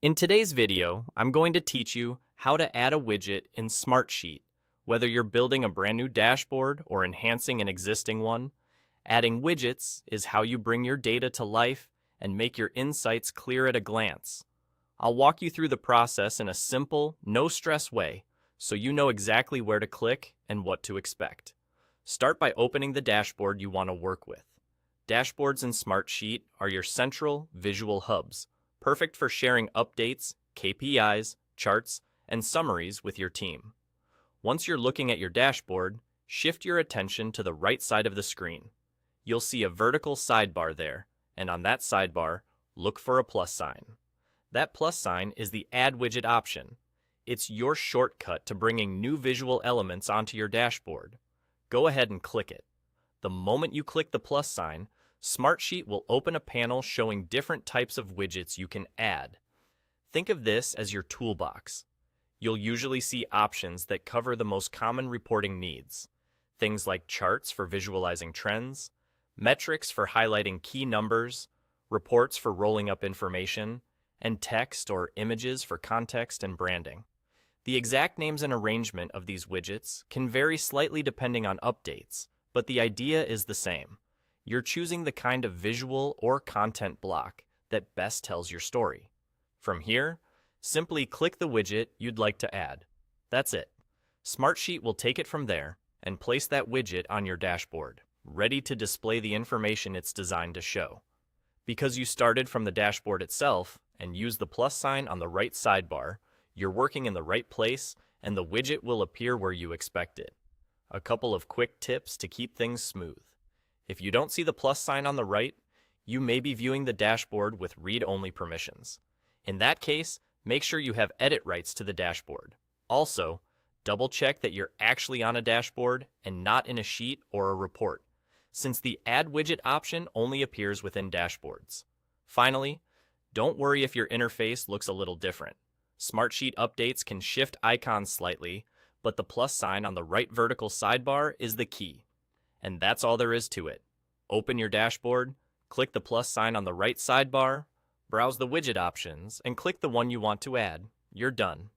In today's video, I'm going to teach you how to add a widget in Smartsheet. Whether you're building a brand new dashboard or enhancing an existing one, adding widgets is how you bring your data to life and make your insights clear at a glance. I'll walk you through the process in a simple, no-stress way so you know exactly where to click and what to expect. Start by opening the dashboard you want to work with. Dashboards in Smartsheet are your central visual hubs, perfect for sharing updates, KPIs, charts, and summaries with your team. Once you're looking at your dashboard, shift your attention to the right side of the screen. You'll see a vertical sidebar there, and on that sidebar, look for a plus sign. That plus sign is the Add Widget option. It's your shortcut to bringing new visual elements onto your dashboard. Go ahead and click it. The moment you click the plus sign, Smartsheet will open a panel showing different types of widgets you can add. Think of this as your toolbox. You'll usually see options that cover the most common reporting needs. Things like charts for visualizing trends, metrics for highlighting key numbers, reports for rolling up information, and text or images for context and branding. The exact names and arrangement of these widgets can vary slightly depending on updates, but the idea is the same. You're choosing the kind of visual or content block that best tells your story. From here, simply click the widget you'd like to add. That's it. Smartsheet will take it from there and place that widget on your dashboard, ready to display the information it's designed to show. Because you started from the dashboard itself and used the plus sign on the right sidebar, you're working in the right place and the widget will appear where you expect it. A couple of quick tips to keep things smooth. If you don't see the plus sign on the right, you may be viewing the dashboard with read-only permissions. In that case, make sure you have edit rights to the dashboard. Also, double-check that you're actually on a dashboard and not in a sheet or a report, since the Add Widget option only appears within dashboards. Finally, don't worry if your interface looks a little different. Smartsheet updates can shift icons slightly, but the plus sign on the right vertical sidebar is the key. And that's all there is to it. Open your dashboard, click the plus sign on the right sidebar, browse the widget options, and click the one you want to add. You're done.